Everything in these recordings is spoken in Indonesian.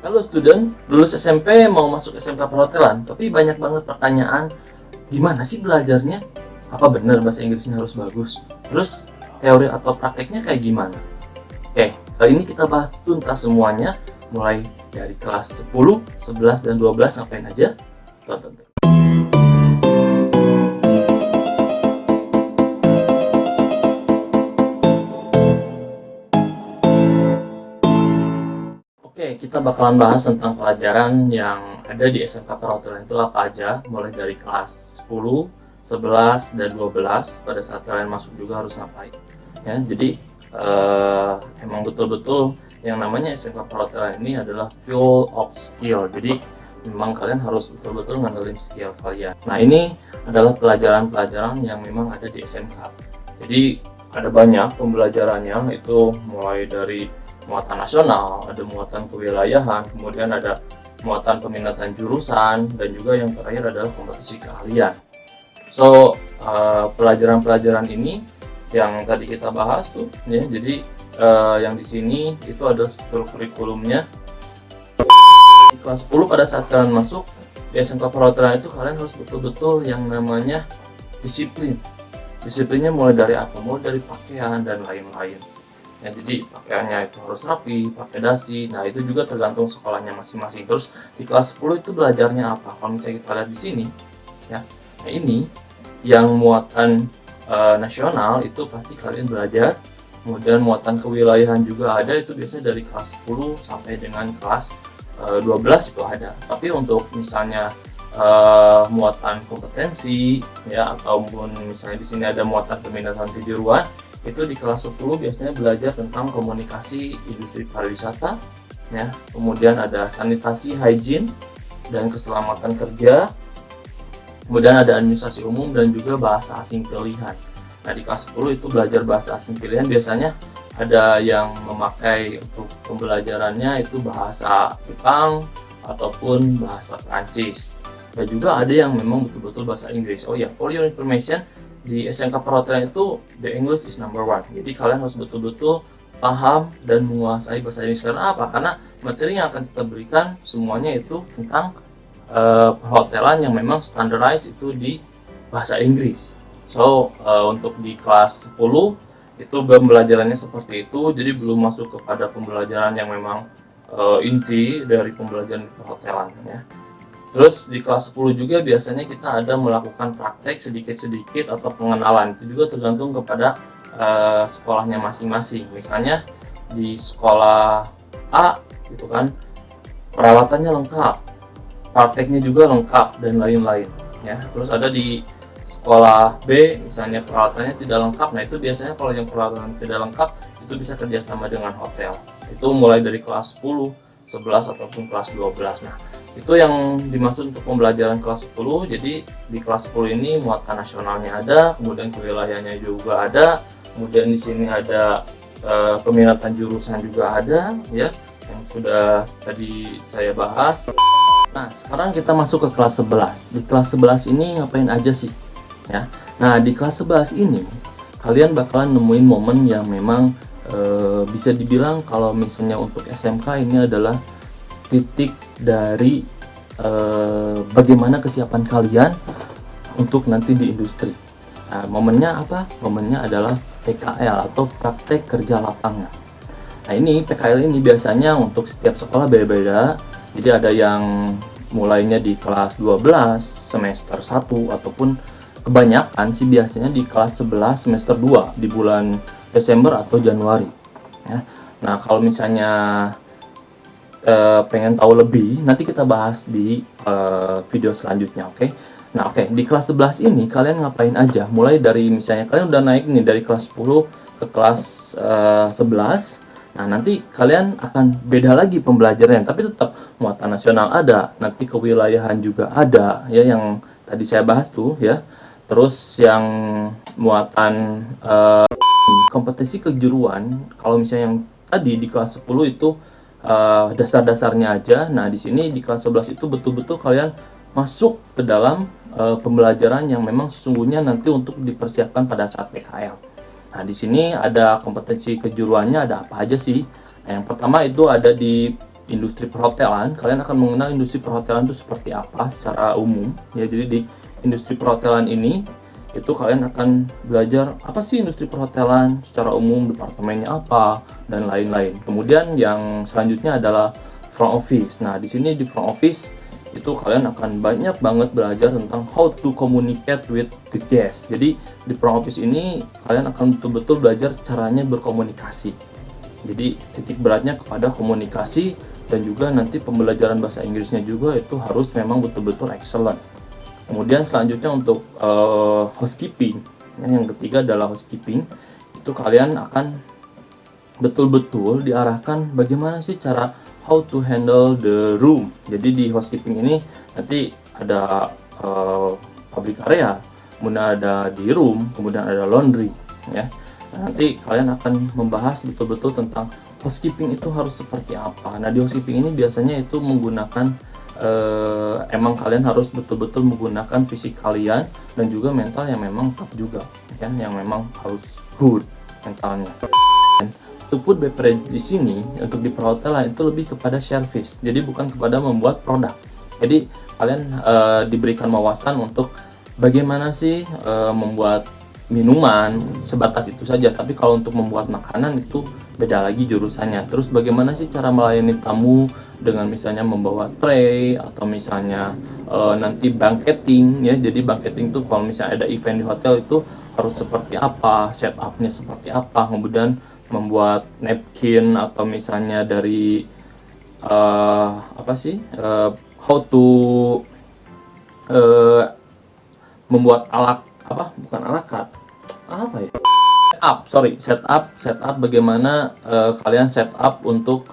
Halo student, lulus SMP mau masuk SMK perhotelan, tapi banyak banget pertanyaan, gimana sih belajarnya? Apa benar bahasa Inggrisnya harus bagus? Terus teori atau prakteknya kayak gimana? Oke, kali ini kita bahas tuntas semuanya, mulai dari kelas 10, 11, dan 12 ngapain aja? Tonton terus. Oke, kita bakalan bahas tentang pelajaran yang ada di SMK Perhotelan itu apa aja, mulai dari kelas 10, 11, dan 12. Pada saat kalian masuk juga harus ngapain. Ya, jadi emang betul-betul yang namanya SMK Perhotelan ini adalah full of skill. Jadi memang kalian harus betul-betul ngandelin skill kalian. Nah, ini adalah pelajaran-pelajaran yang memang ada di SMK. Jadi ada banyak pembelajarannya, itu mulai dari muatan nasional, ada muatan kewilayahan, kemudian ada muatan peminatan jurusan, dan juga yang terakhir adalah kompetisi keahlian. So, pelajaran-pelajaran ini yang tadi kita bahas tuh, ya. Jadi yang di sini itu ada struktur kurikulumnya. Di kelas 10 pada saat kalian masuk di SMK Perhotelan itu kalian harus betul-betul yang namanya disiplin. Disiplinnya mulai dari apa? Mulai dari pakaian dan lain-lain. Ya, jadi pakaiannya itu harus rapi, pakai dasi. Nah, itu juga tergantung sekolahnya masing-masing. Terus di kelas 10 itu belajarnya apa? Kalau misalnya kita lihat di sini, ya. Nah, ini yang muatan nasional itu pasti kalian belajar. Kemudian muatan kewilayahan juga ada, itu biasanya dari kelas 10 sampai dengan kelas 12 itu ada. Tapi untuk misalnya muatan kompetensi, ya, ataupun misalnya di sini ada muatan peminatan kejuruan, itu di kelas 10 biasanya belajar tentang komunikasi industri pariwisata, ya. Kemudian ada sanitasi, hygiene, dan keselamatan kerja. Kemudian ada administrasi umum dan juga bahasa asing pilihan. Nah, di kelas 10 itu belajar bahasa asing pilihan, biasanya ada yang memakai untuk pembelajarannya itu bahasa Jepang ataupun bahasa Prancis. Dan juga ada yang memang betul-betul bahasa Inggris. Oh ya, for your information, di SMK Perhotelan itu the English is number one. Jadi kalian harus betul-betul paham dan menguasai bahasa Inggris. Karena apa? Karena materi yang akan kita berikan semuanya itu tentang perhotelan yang memang standardized itu di bahasa Inggris. So, untuk di kelas 10 itu pembelajarannya seperti itu. Jadi belum masuk kepada pembelajaran yang memang inti dari pembelajaran perhotelan, ya. Terus di kelas 10 juga biasanya kita ada melakukan praktek sedikit-sedikit atau pengenalan. Itu juga tergantung kepada sekolahnya masing-masing. Misalnya di sekolah A gitu kan, perawatannya lengkap, prakteknya juga lengkap, dan lain-lain, ya. Terus ada di sekolah B misalnya peralatannya tidak lengkap. Nah, itu biasanya kalau yang peralatan tidak lengkap itu bisa kerjasama dengan hotel. Itu mulai dari kelas 10, 11, ataupun kelas 12. Nah, itu yang dimaksud untuk pembelajaran kelas 10. Jadi di kelas 10 ini muatan nasionalnya ada, kemudian kewilayahannya juga ada, kemudian di sini ada peminatan jurusan juga ada, ya, yang sudah tadi saya bahas. Nah, sekarang kita masuk ke kelas 11. Di kelas 11 ini ngapain aja sih, ya? Nah, di kelas 11 ini kalian bakalan nemuin momen yang memang bisa dibilang kalau misalnya untuk SMK ini adalah titik dari bagaimana kesiapan kalian untuk nanti di industri. Nah, momennya apa? Momennya adalah PKL atau praktek kerja lapangan. Nah, ini PKL ini biasanya untuk setiap sekolah beda-beda. Jadi ada yang mulainya di kelas 12 semester 1, ataupun kebanyakan sih biasanya di kelas 11 semester 2 di bulan Desember atau Januari, ya. Nah, kalau misalnya pengen tahu lebih, nanti kita bahas di video selanjutnya, oke? Nah, oke, di kelas 11 ini kalian ngapain aja? Mulai dari misalnya kalian udah naik nih dari kelas 10 ke kelas 11. Nah, nanti kalian akan beda lagi pembelajarannya, tapi tetap muatan nasional ada, nanti kewilayahan juga ada, ya, yang tadi saya bahas tuh, ya. Terus yang muatan kompetisi kejuruan, kalau misalnya yang tadi di kelas 10 itu dasar-dasarnya aja. Nah, di sini di kelas 11 itu betul-betul kalian masuk ke dalam pembelajaran yang memang sesungguhnya nanti untuk dipersiapkan pada saat PKL. Nah, di sini ada kompetensi kejuruannya ada apa aja sih? Nah, yang pertama itu ada di industri perhotelan, kalian akan mengenal industri perhotelan itu seperti apa secara umum ya. Jadi di industri perhotelan ini itu kalian akan belajar apa sih industri perhotelan secara umum, departemennya apa dan lain-lain. Kemudian yang selanjutnya adalah front office. Nah, di sini di front office itu kalian akan banyak banget belajar tentang how to communicate with the guest. Jadi di front office ini kalian akan betul-betul belajar caranya berkomunikasi. Jadi titik beratnya kepada komunikasi, dan juga nanti pembelajaran bahasa Inggrisnya juga itu harus memang betul-betul excellent. Kemudian selanjutnya untuk housekeeping, yang ketiga adalah housekeeping. Itu kalian akan betul-betul diarahkan bagaimana sih cara how to handle the room. Jadi di housekeeping ini nanti ada public area, kemudian ada di room, kemudian ada laundry ya. Nah, nanti kalian akan membahas betul-betul tentang housekeeping itu harus seperti apa. Nah, di housekeeping ini biasanya itu menggunakan emang kalian harus betul-betul menggunakan fisik kalian dan juga mental yang memang top juga ya, yang memang harus good mentalnya. To put beverage di sini untuk di perhotelan itu lebih kepada service, jadi bukan kepada membuat produk. Jadi kalian diberikan wawasan untuk bagaimana sih membuat minuman, sebatas itu saja. Tapi kalau untuk membuat makanan itu beda lagi jurusannya. Terus bagaimana sih cara melayani tamu dengan misalnya membawa tray, atau misalnya nanti banqueting ya. Jadi banqueting itu kalau misalnya ada event di hotel itu harus seperti apa, setupnya seperti apa, kemudian membuat napkin, atau misalnya dari how to membuat alat setup bagaimana kalian setup untuk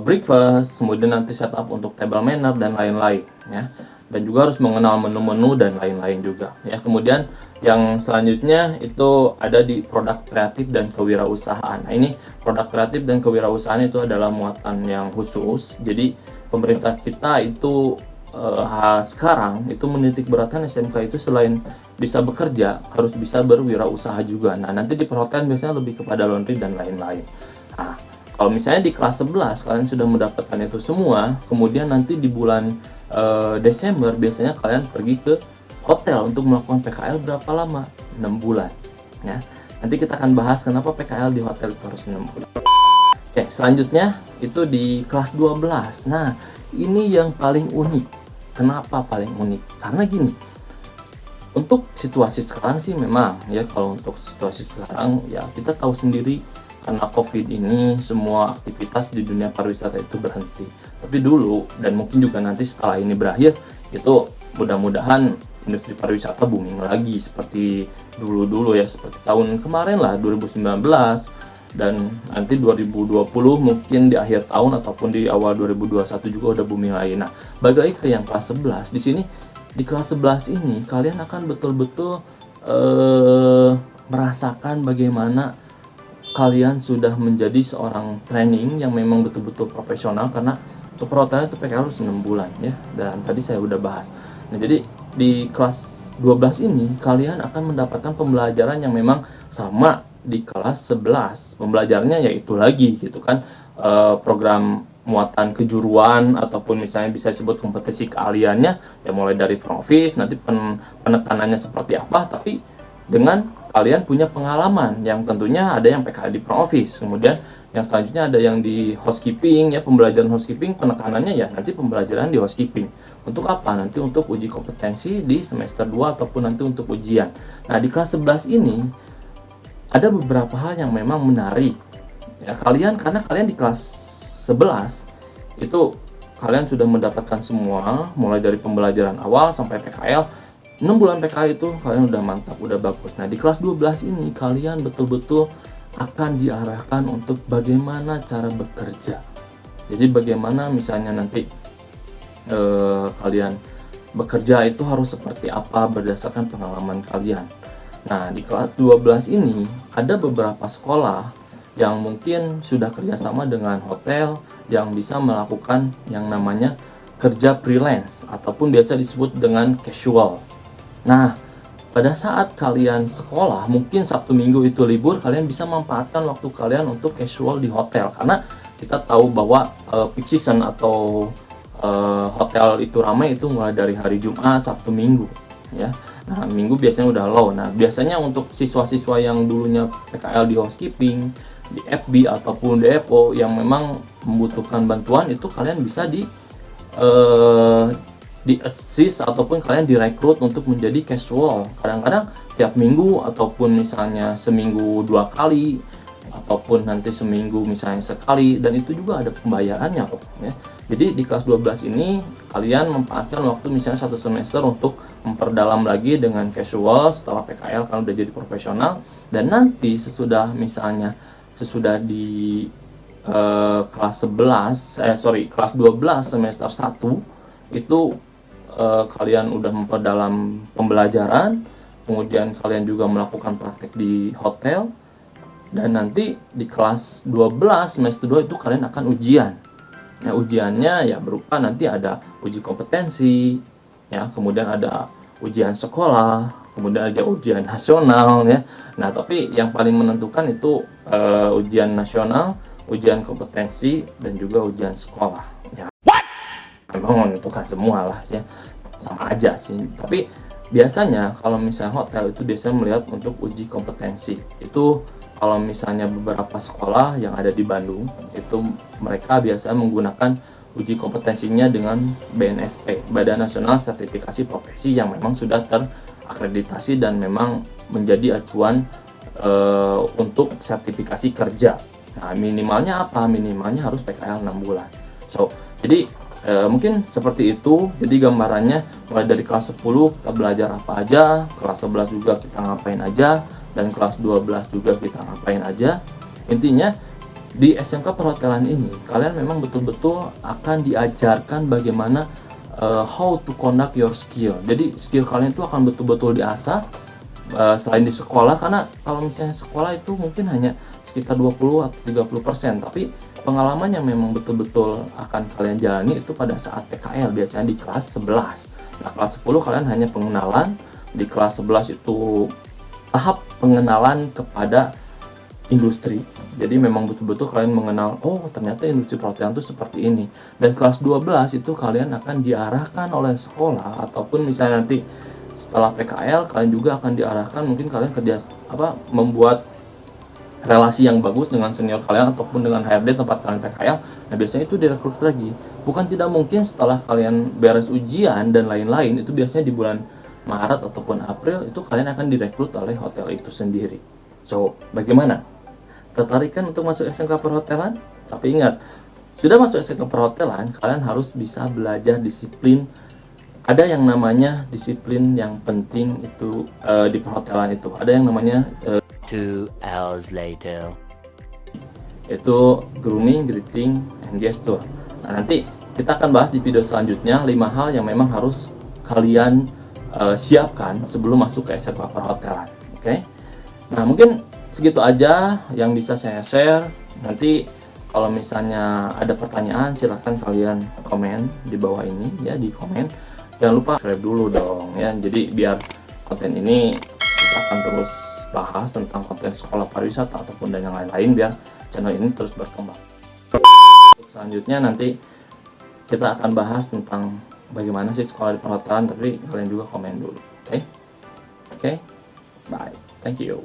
breakfast, kemudian nanti setup untuk table manner dan lain-lain ya. Dan juga harus mengenal menu-menu dan lain-lain juga ya. Kemudian yang selanjutnya itu ada di produk kreatif dan kewirausahaan. Nah, ini produk kreatif dan kewirausahaan itu adalah muatan yang khusus. Jadi pemerintah kita itu sekarang itu menitik beratkan SMK itu selain bisa bekerja harus bisa berwirausaha juga. Nah, nanti di perhotelan biasanya lebih kepada laundry dan lain-lain. Nah, kalau misalnya di kelas 11 kalian sudah mendapatkan itu semua, kemudian nanti di bulan Desember biasanya kalian pergi ke hotel untuk melakukan PKL berapa lama? 6 bulan ya. Nanti kita akan bahas kenapa PKL di hotel itu harus 6 bulan. Oke, selanjutnya itu di kelas 12. Nah, ini yang paling unik. Kenapa paling unik? Karena gini, untuk situasi sekarang sih memang ya, kalau untuk situasi sekarang ya kita tahu sendiri karena COVID ini semua aktivitas di dunia pariwisata itu berhenti. Tapi dulu dan mungkin juga nanti setelah ini berakhir itu mudah-mudahan industri pariwisata booming lagi seperti dulu-dulu ya, seperti tahun kemarin lah 2019, dan nanti 2020 mungkin di akhir tahun ataupun di awal 2021 juga udah booming lagi. Nah, balik lagi ke yang kelas 11. Di sini di kelas 11 ini kalian akan betul-betul merasakan bagaimana kalian sudah menjadi seorang training yang memang betul-betul profesional, karena untuk perhotelan itu PKL harus 6 bulan ya. Dan tadi saya udah bahas. Nah, jadi di kelas 12 ini kalian akan mendapatkan pembelajaran yang memang sama di kelas 11. Pembelajarannya yaitu lagi gitu kan, program muatan kejuruan ataupun misalnya bisa disebut kompetisi keahliannya ya, mulai dari front office, nanti penekanannya seperti apa, tapi dengan kalian punya pengalaman yang tentunya ada yang PKL di front office. Kemudian yang selanjutnya ada yang di housekeeping ya, pembelajaran housekeeping, penekanannya ya nanti pembelajaran di housekeeping. Untuk apa? Nanti untuk uji kompetensi di semester 2 ataupun nanti untuk ujian. Nah, di kelas 11 ini ada beberapa hal yang memang menarik ya kalian, karena kalian di kelas 11 itu kalian sudah mendapatkan semua mulai dari pembelajaran awal sampai PKL. 6 bulan PKL itu kalian udah mantap, udah bagus. Nah, di kelas 12 ini kalian betul-betul akan diarahkan untuk bagaimana cara bekerja. Jadi bagaimana misalnya nanti kalian bekerja itu harus seperti apa berdasarkan pengalaman kalian. Nah, di kelas 12 ini ada beberapa sekolah yang mungkin sudah kerjasama dengan hotel yang bisa melakukan yang namanya kerja freelance ataupun biasa disebut dengan casual. Nah, pada saat kalian sekolah, mungkin Sabtu Minggu itu libur, kalian bisa memanfaatkan waktu kalian untuk casual di hotel, karena kita tahu bahwa peak season atau hotel itu ramai itu mulai dari hari Jumat, Sabtu, Minggu ya. Nah, Minggu biasanya udah low. Nah, biasanya untuk siswa-siswa yang dulunya PKL di housekeeping, di FB ataupun DFO yang memang membutuhkan bantuan, itu kalian bisa di assist ataupun kalian direkrut untuk menjadi casual. Kadang-kadang tiap minggu ataupun misalnya seminggu 2 kali ataupun nanti seminggu misalnya sekali, dan itu juga ada pembayarannya kok ya. Jadi di kelas 12 ini kalian memanfaatkan waktu misalnya 1 semester untuk memperdalam lagi dengan casual setelah PKL kalian udah jadi profesional, dan nanti sesudah di kelas 12 semester 1 itu kalian udah memperdalam pembelajaran, kemudian kalian juga melakukan praktek di hotel, dan nanti di kelas 12 semester 2 itu kalian akan ujian. Nah, ujiannya ya berupa nanti ada uji kompetensi ya, kemudian ada ujian sekolah, kemudian ada ujian nasional ya. Nah, tapi yang paling menentukan itu ujian nasional, ujian kompetensi, dan juga ujian sekolah ya. Memang menentukan semua lah ya, sama aja sih. Tapi biasanya kalau misalnya hotel itu biasanya melihat untuk uji kompetensi itu. Kalau misalnya beberapa sekolah yang ada di Bandung itu mereka biasa menggunakan uji kompetensinya dengan BNSP, Badan Nasional Sertifikasi Profesi, yang memang sudah terakreditasi dan memang menjadi acuan untuk sertifikasi kerja. Nah, minimalnya apa? Minimalnya harus PKL 6 bulan. Jadi mungkin seperti itu. Jadi gambarannya mulai dari kelas 10 kita belajar apa aja, kelas 11 juga kita ngapain aja, dan kelas 12 juga kita ngapain aja. Intinya di SMK perhotelan ini kalian memang betul-betul akan diajarkan bagaimana how to conduct your skill. Jadi skill kalian itu akan betul-betul diasah selain di sekolah, karena kalau misalnya sekolah itu mungkin hanya sekitar 20 atau 30%, tapi pengalaman yang memang betul-betul akan kalian jalani itu pada saat PKL, biasanya di kelas 11. Nah, kelas 10 kalian hanya pengenalan, di kelas 11 itu tahap pengenalan kepada industri. Jadi memang betul-betul kalian mengenal, oh ternyata industri perhotelan itu seperti ini. Dan kelas 12 itu kalian akan diarahkan oleh sekolah, ataupun misalnya nanti setelah PKL kalian juga akan diarahkan, mungkin kalian membuat relasi yang bagus dengan senior kalian ataupun dengan HRD tempat kalian PKL. Nah, biasanya itu direkrut lagi. Bukan tidak mungkin setelah kalian beres ujian dan lain-lain, itu biasanya di bulan Maret ataupun April itu kalian akan direkrut oleh hotel itu sendiri. So, bagaimana? Tertarik kan untuk masuk SMK perhotelan? Tapi ingat, sudah masuk SMK perhotelan, kalian harus bisa belajar disiplin. Ada yang namanya disiplin yang penting itu di perhotelan itu. Ada yang namanya 2 hours later. Itu grooming, greeting, and gesture. Nah, nanti kita akan bahas di video selanjutnya 5 hal yang memang harus kalian siapkan sebelum masuk ke SMK perhotelan. Oke? Nah, mungkin segitu aja yang bisa saya share. Nanti kalau misalnya ada pertanyaan silahkan kalian komen di bawah ini ya, di komen. Jangan lupa subscribe dulu dong ya. Jadi biar konten ini kita akan terus bahas tentang konten sekolah pariwisata ataupun dan yang lain-lain, biar channel ini terus berkembang. Selanjutnya nanti kita akan bahas tentang bagaimana sih sekolah di perhotelan, tapi kalian juga komen dulu. Oke? Bye. Thank you.